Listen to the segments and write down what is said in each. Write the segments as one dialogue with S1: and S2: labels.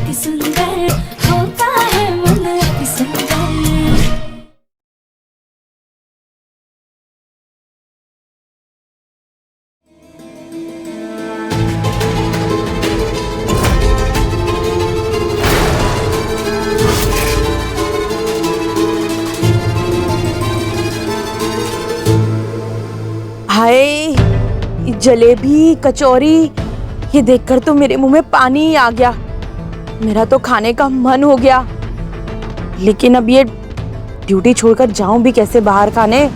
S1: अति सुंदर होता है मन अति सुंदर।
S2: हाय, जलेबी कचौरी, ये देखकर तो मेरे मुंह में पानी ही आ गया। मेरा तो खाने का मन हो गया, लेकिन अब ये ड्यूटी छोड़कर जाऊं भी कैसे बाहर खाने।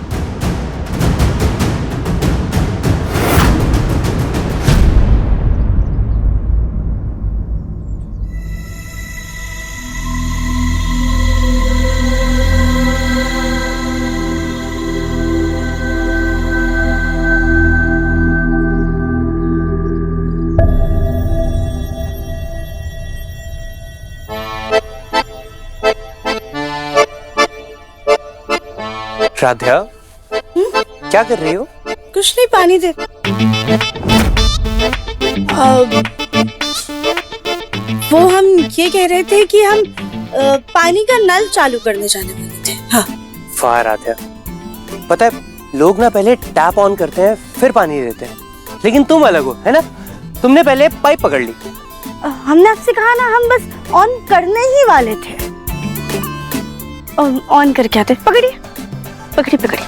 S3: राध्या, क्या कर रही हो?
S2: कुछ नहीं, पानी दे। वो हम ये कह रहे थे कि हम पानी का नल चालू करने जाने वाले थे। हाँ।
S3: वाह राध्या, पता है लोग ना पहले टैप ऑन करते हैं फिर पानी देते हैं, लेकिन तुम अलग हो, है ना? तुमने पहले पाइप पकड़ ली।
S2: हमने आपसे कहा ना, हम बस ऑन करने ही वाले थे। ऑन करके आते। पकड़िए, पकड़ी पकड़ी।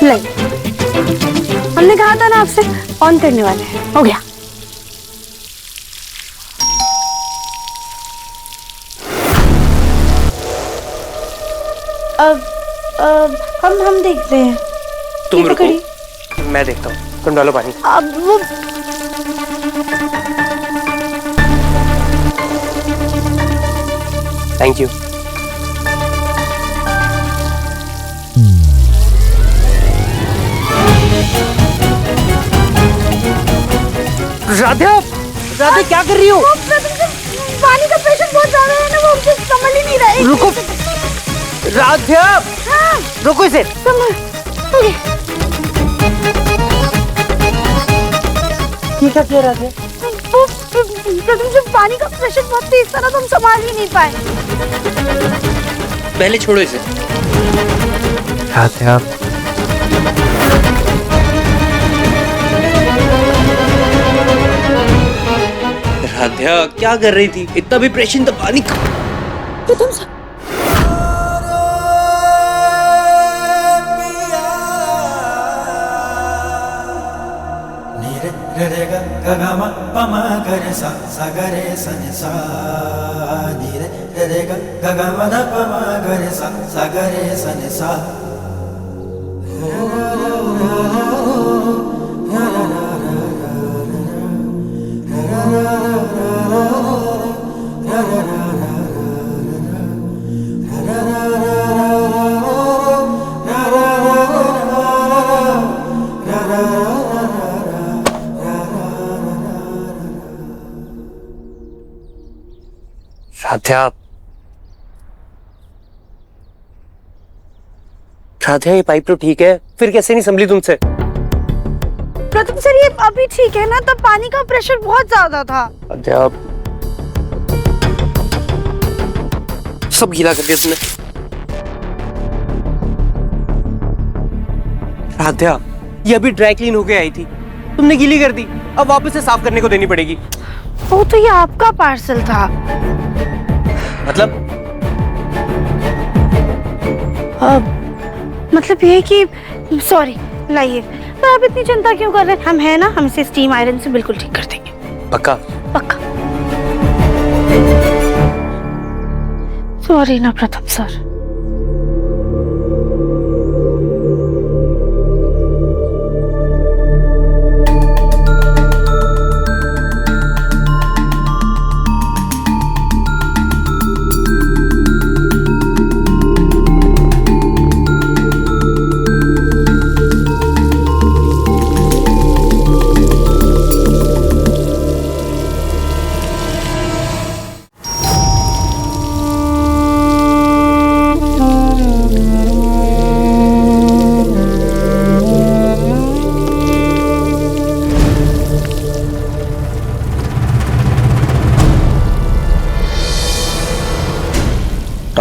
S2: नहीं, हमने कहा था ना आपसे ऑन करने वाले हैं। हो गया। अब हम देखते हैं।
S3: तुम रुको, मैं देखता हूँ। तुम डालो पानी।
S2: अब वो
S3: थैंक यू। राध्या, राध्या क्या कर रही हो?
S2: पानी का प्रेशर बहुत ज्यादा है ना, वो मुझे संभल ही नहीं रहा है।
S3: रुको राध्या।
S2: हाँ,
S3: रुको इसे। ये क्या कह रहा था?
S2: पानी का प्रेशर बहुत तेज था ना, तो हम संभाल ही नहीं पाए।
S3: पहले छोड़ो इसे। राध्या, राध्या क्या कर रही थी? इतना भी प्रेशर तो पानी का।
S4: रे ग ग म प म ग रे सा सा ग रे सा नि सा नि रे ग ग म ध प म ग रे सा सा ग रे सा नि सा।
S3: राध्या, राध्या ये पाइप तो ठीक है, फिर कैसे नहीं संभली तुमसे?
S2: प्रथम सर, ये अभी ठीक है ना, तब पानी का प्रेशर बहुत ज्यादा था।
S3: राध्या, सब गीला कर दिया तुमने। राध्या, ये अभी ड्राई क्लीन होके आई थी, तुमने गीली कर दी, अब वापस से साफ करने को देनी पड़ेगी।
S2: वो तो ये आपका पार्सल था। मतलब ये कि सॉरी, लाइए। पर आप इतनी चिंता क्यों कर रहे हैं? हम है ना, हम इसे स्टीम आयरन से बिल्कुल ठीक कर देंगे।
S3: पक्का?
S2: पक्का। सॉरी ना प्रथम सर।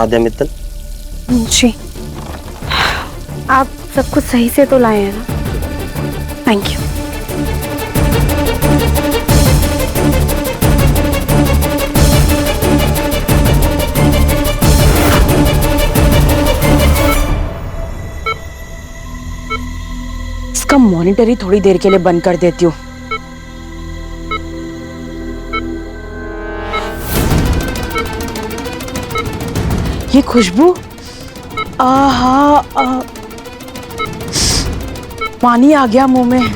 S3: आद्या मित्तल।
S5: जी, आप सब कुछ सही से तो लाए हैं ना? Thank you.
S2: इसका मॉनिटर ही थोड़ी देर के लिए बंद कर देती हूँ। ये खुशबू, आहा, पानी आ गया मुंह में।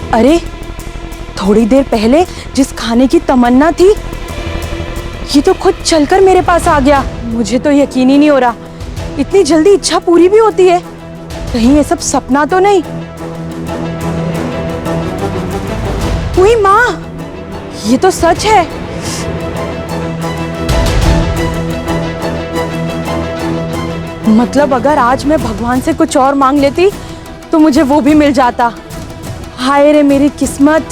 S2: अरे, थोड़ी देर पहले जिस खाने की तमन्ना थी, ये तो खुद चलकर मेरे पास आ गया। मुझे तो यकीन ही नहीं हो रहा, इतनी जल्दी इच्छा पूरी भी होती है। कहीं ये सब सपना तो नहीं? हुई माँ, ये तो सच है। मतलब अगर आज मैं भगवान से कुछ और मांग लेती तो मुझे वो भी मिल जाता। हाय रे मेरी किस्मत,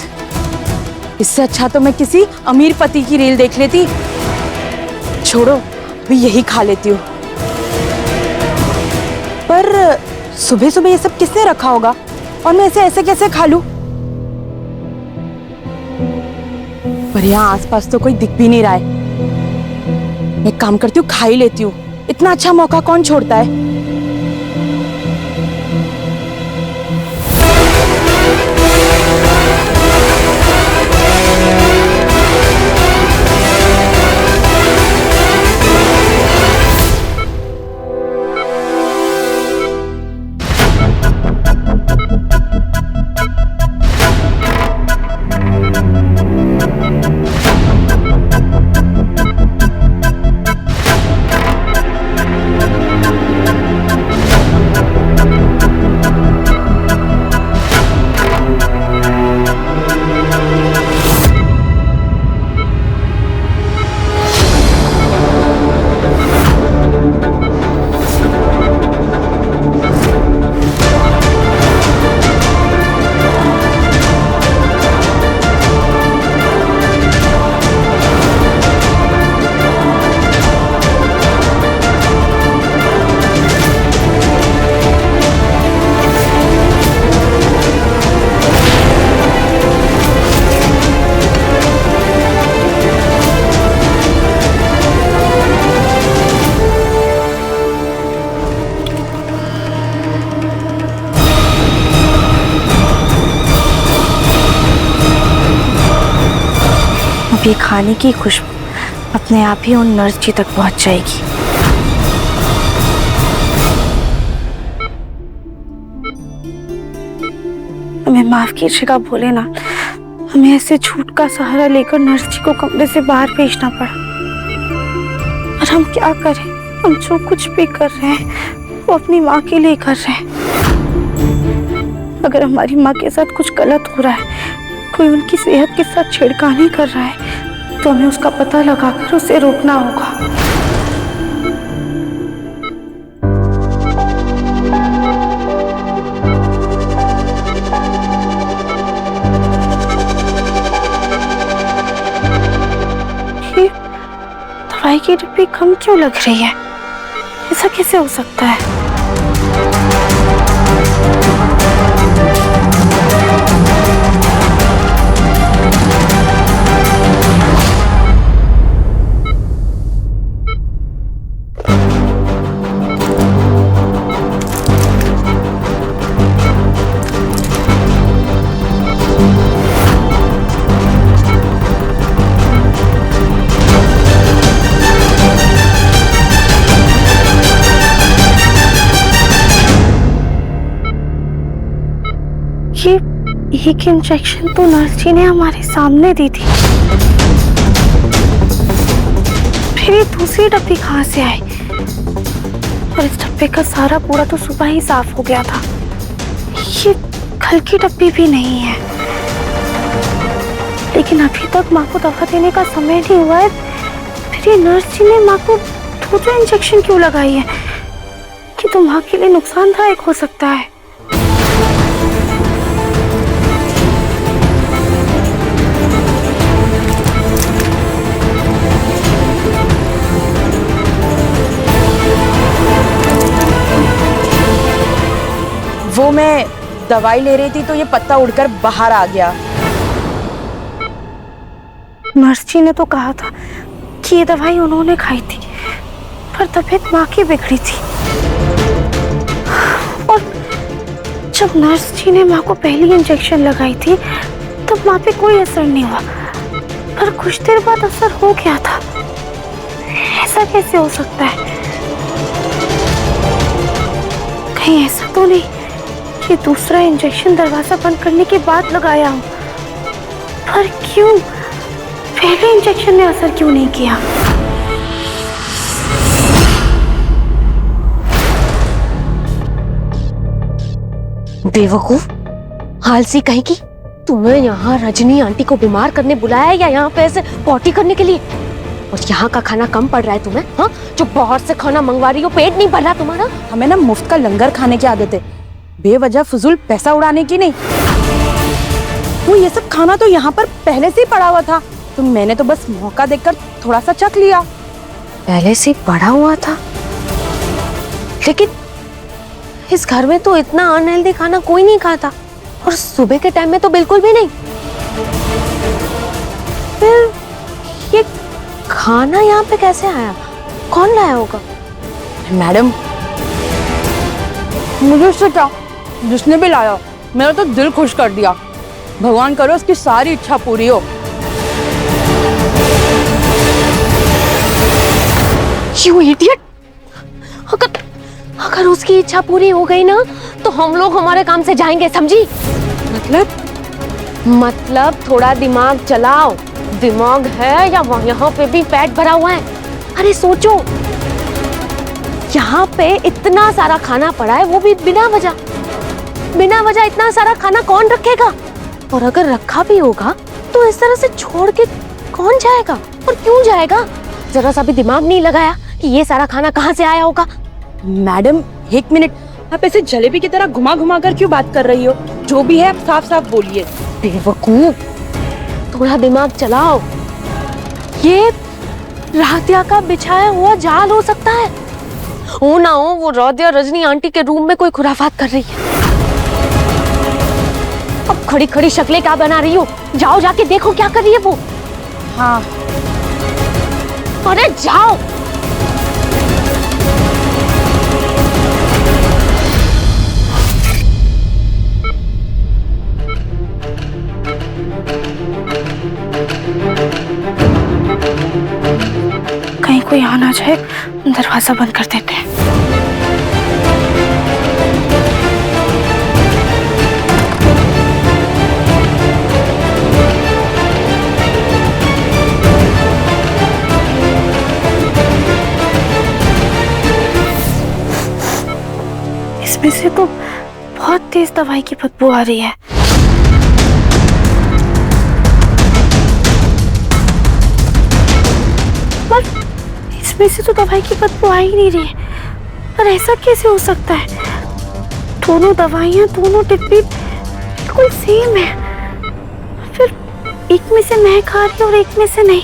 S2: इससे अच्छा तो मैं किसी अमीर पति की रील देख लेती। छोड़ो, अभी यही खा लेती हूँ। पर सुबह सुबह ये सब किसने रखा होगा और मैं इसे ऐसे कैसे खा लूं? पर यहाँ आसपास तो कोई दिख भी नहीं रहा है। मैं काम करती हूँ, खा ही लेती हूँ। इतना अच्छा मौका कौन छोड़ता है?
S5: ये खाने की खुशबू अपने आप ही उन नर्स जी तक पहुंच जाएगी। हमें माफ कीजिएगा भोलेनाथ, हमें ऐसे झूठ का सहारा लेकर नर्स जी को कमरे से बाहर भेजना पड़ा। और हम क्या करें? हम जो कुछ भी कर रहे हैं वो अपनी माँ के लिए कर रहे हैं। अगर हमारी माँ के साथ कुछ गलत हो रहा है, कोई उनकी सेहत के साथ छेड़खानी कर रहा है, तो हमें उसका पता लगाकर उसे रोकना होगा। ये दवाई की डिब्बी कम क्यों लग रही है? ऐसा कैसे हो सकता है? एक इंजेक्शन तो नर्स जी ने हमारे सामने दी थी। फिर ये दूसरी डब्बी कहाँ से आई? और इस डब्बे का सारा कूड़ा तो सुबह ही साफ हो गया था। ये कल की डब्बी भी नहीं है। लेकिन अभी तक माँ को दवा देने का समय नहीं हुआ है। फिर ये नर्स जी ने माँ को दो इंजेक्शन क्यों लगाई है? कि तो माँ के लिए नुकसानदायक हो सकता है।
S2: वो मैं दवाई ले रही थी तो ये पत्ता उड़कर बाहर आ गया।
S5: नर्स जी ने तो कहा था कि ये दवाई उन्होंने खाई थी, पर तबीयत माँ की बिगड़ी थी। और जब नर्स जी ने माँ को पहली इंजेक्शन लगाई थी तब माँ पे कोई असर नहीं हुआ, पर कुछ देर बाद असर हो गया था। ऐसा कैसे हो सकता है? कहीं ऐसा तो नहीं कि दूसरा इंजेक्शन दरवाजा बंद करने के बाद लगाया हूँ? पर क्यों? पहले इंजेक्शन ने असर क्यों नहीं किया?
S6: बेवकूफ, आलसी कहीं की। तुम्हें यहाँ रजनी आंटी को बीमार करने बुलाया है या यहाँ पे ऐसे पॉटी करने के लिए? और यहाँ का खाना कम पड़ रहा है तुम्हें? हाँ, जो बाहर से खाना मंगवा रही हो, पेट नहीं भर रहा तुम्हारा?
S2: हमें ना मुफ्त का लंगर खाने की आदत है, बेवजह फजूल पैसा उड़ाने की नहीं। वो ये सब खाना तो यहाँ पर पहले से ही पड़ा हुआ था, तो मैंने तो बस मौका देखकर थोड़ा सा चख लिया।
S6: पहले से पड़ा हुआ था? लेकिन इस घर में तो इतना अनहेल्दी खाना कोई नहीं खाता, और सुबह के टाइम में तो बिल्कुल भी नहीं। फिर ये खाना यहाँ पे कैसे आया? कौन लाया होगा?
S2: मैडम, मुझे उससे क्या, जिसने भी लाया मेरा तो दिल खुश कर दिया। भगवान करो उसकी सारी इच्छा पूरी हो।
S6: You idiot! अगर उसकी इच्छा पूरी हो गई ना तो हम लोग हमारे काम से जाएंगे, समझी? मतलब थोड़ा दिमाग चलाओ। दिमाग है या यहाँ पे भी पेट भरा हुआ है? अरे सोचो, यहाँ पे इतना सारा खाना पड़ा है, वो भी बिना वजह इतना सारा खाना कौन रखेगा? और अगर रखा भी होगा तो इस तरह से छोड़ के कौन जाएगा? और क्यों जाएगा? जरा सा भी दिमाग नहीं लगाया कि ये सारा खाना कहाँ से आया होगा।
S2: मैडम एक मिनट, आप ऐसे जलेबी की तरह घुमा घुमा कर क्यों बात कर रही हो? जो भी है आप साफ साफ बोलिए।
S6: बेवकूफ, थोड़ा दिमाग चलाओ। ये राधिया का बिछाया हुआ जाल हो सकता है। हो ना हो वो राधिया रजनी आंटी के रूम में कोई खुराफात कर रही है। अब खड़ी खड़ी शक्लें क्या बना रही हो? जाओ जाके देखो क्या कर रही है वो।
S2: हाँ,
S6: अरे जाओ।
S5: कहीं कोई आ ना जाए, दरवाजा बंद कर देते हैं। इसमें से तो बहुत तेज दवाई की बदबू आ रही है। इसमें से तो दवाई की बदबू आ ही नहीं रही है। पर ऐसा कैसे हो सकता है? दोनों दवाइयाँ, दोनों डिब्बी बिल्कुल सेम है, फिर एक में से मैं खा रही हूँ और एक में से नहीं।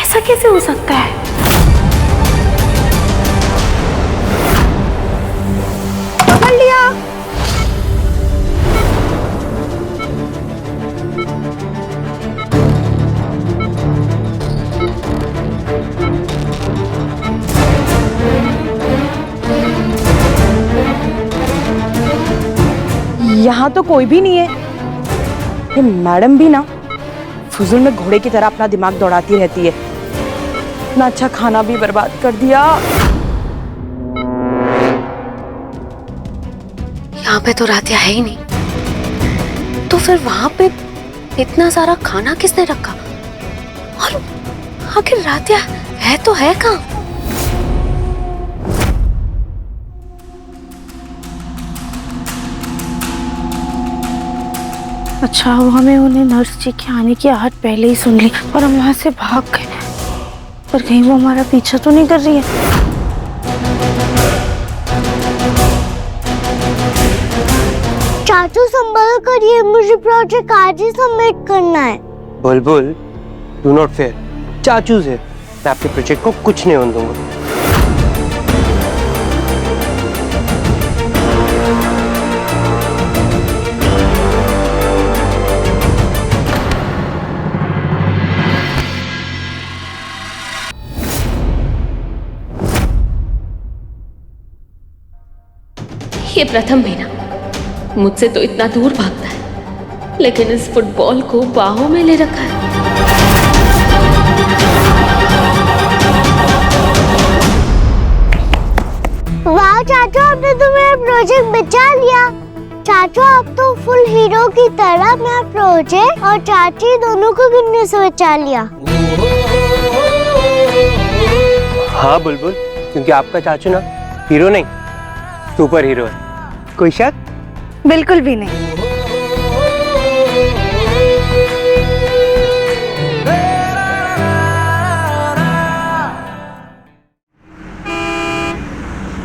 S5: ऐसा कैसे हो सकता है?
S2: पकड़ लिया। यहाँ तो कोई भी नहीं है। ये मैडम भी ना फुजुल में घोड़े की तरह अपना दिमाग दौड़ाती रहती है। इतना अच्छा खाना भी बर्बाद कर दिया।
S6: यहाँ पे तो राधिया है ही नहीं, तो फिर वहां पे इतना सारा खाना किसने रखा? और आखिर राधिया है तो है कहाँ?
S5: अच्छा हुआ हमें उन्हें नर्स जी के आने की आहट पहले ही सुन ली और हम वहां से भाग गए। पर कहीं वो हमारा पीछा तो नहीं कर रही है?
S7: चाचू संभाल करिए, मुझे प्रोजेक्ट आज ही सबमिट करना है।
S3: बुलबुल, डू नॉट फेयर। चाचू से मैं आपके प्रोजेक्ट को कुछ नहीं होने दूंगा।
S6: ये प्रथम महीना मुझसे तो इतना दूर भागता है, लेकिन इस फुटबॉल को बाहों में ले रखा है।
S7: वाह चाचू, आपने तो मेरा प्रोजेक्ट बचा लिया। चाचू आप तो फुल हीरो की तरह मेरा प्रोजेक्ट और चाची दोनों को गिरने से बचा लिया।
S3: हाँ बुलबुल, क्योंकि आपका चाचू ना हीरो नहीं सुपर हीरो है। कोई शक?
S5: बिल्कुल भी नहीं।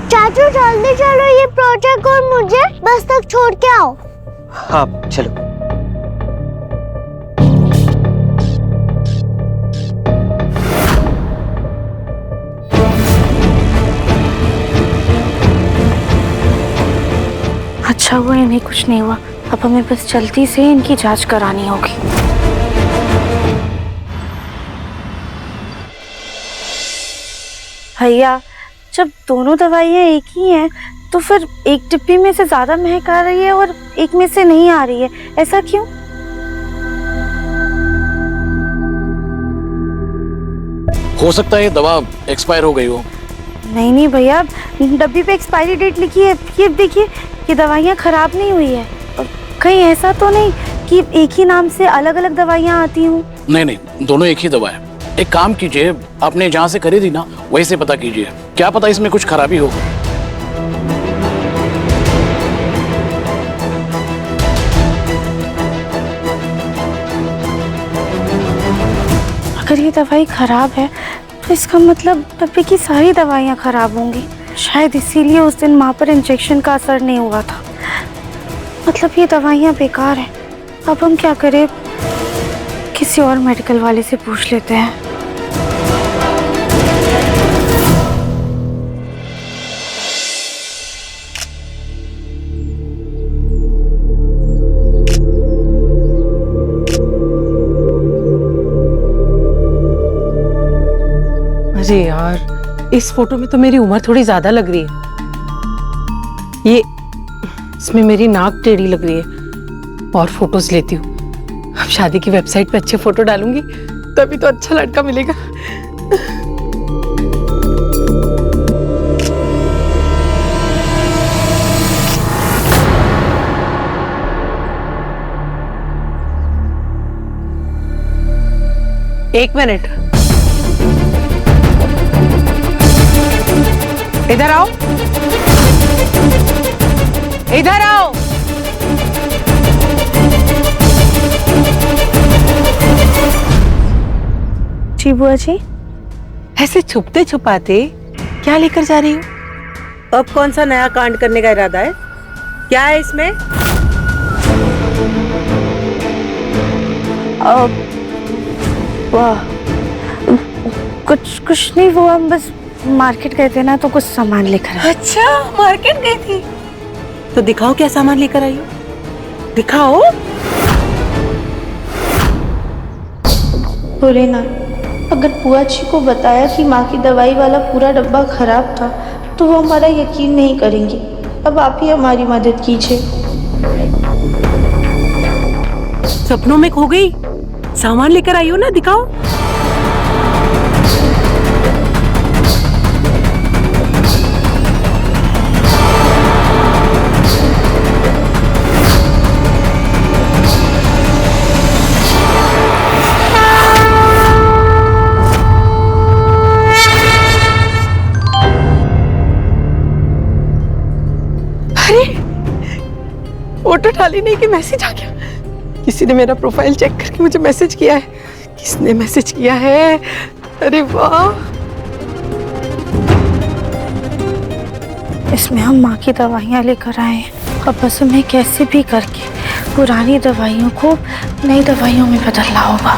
S7: चाचू जल्दी चलो, ये प्रोजेक्ट और मुझे बस तक छोड़ के आओ।
S3: हाँ चलो।
S5: अच्छा हुआ इन्हें कुछ नहीं हुआ। अब हमें बस जल्दी से इनकी जांच करानी होगी। भैया, जब दोनों दवाइयाँ एक ही हैं तो फिर एक डिब्बी में से ज्यादा महक आ रही है और एक में से नहीं आ रही है, ऐसा क्यों?
S8: हो सकता है ये दवा एक्सपायर हो गई हो।
S5: नहीं नहीं भैया, डब्बी पे एक्सपायरी डेट लिखी है। ये देखिए, ये दवाइयाँ खराब नहीं हुई है। और कहीं ऐसा तो नहीं कि एक ही नाम से अलग अलग दवाइयाँ आती हूँ?
S8: नहीं नहीं, दोनों एक ही दवा है। एक काम कीजिए, आपने जहाँ से खरीदी ना वहीं से पता कीजिए, क्या पता इसमें कुछ खराबी हो।
S5: अगर ये दवाई खराब है तो इसका मतलब डब्बे की सारी दवाइयाँ खराब होंगी। शायद इसीलिए उस दिन माँ पर इंजेक्शन का असर नहीं हुआ था। मतलब ये दवाइयाँ बेकार हैं। अब हम क्या करें? किसी और मेडिकल वाले से पूछ लेते हैं।
S9: अरे यार, इस फोटो में तो मेरी उम्र थोड़ी ज्यादा लग रही है। ये इसमें मेरी नाक टेढ़ी लग रही है। और फोटोज लेती हूँ। अब शादी की वेबसाइट पे अच्छे फोटो डालूंगी, तभी तो अच्छा लड़का मिलेगा। एक मिनट, इधर आओ, इधर आओ।
S5: जी बुआ जी।
S9: ऐसे छुपते छुपाते क्या लेकर जा रही हो? अब कौन सा नया कांड करने का इरादा है? क्या है इसमें?
S5: वाह, कुछ नहीं, वो हम बस मार्केट गए थे ना, तो कुछ सामान लेकर आए।
S9: अच्छा, मार्केट गई थी? तो दिखाओ क्या सामान लेकर आई हो, दिखाओ।
S10: बोले ना, अगर बुआ जी को बताया कि माँ की दवाई वाला पूरा डब्बा खराब था तो वो हमारा यकीन नहीं करेंगी। अब आप ही हमारी मदद कीजिए।
S9: सपनों में खो गई? सामान लेकर आई हो ना, दिखाओ। फोटो डाली नहीं कि मैसेज आ गया। किसी ने मेरा प्रोफाइल चेक करके मुझे मैसेज किया है। किसने मैसेज किया है? अरे वाह!
S5: इसमें हम माँ की दवाइयाँ लेकर आए हैं। अब बस हमें कैसे भी करके पुरानी दवाइयों को नई दवाइयों में बदलना होगा।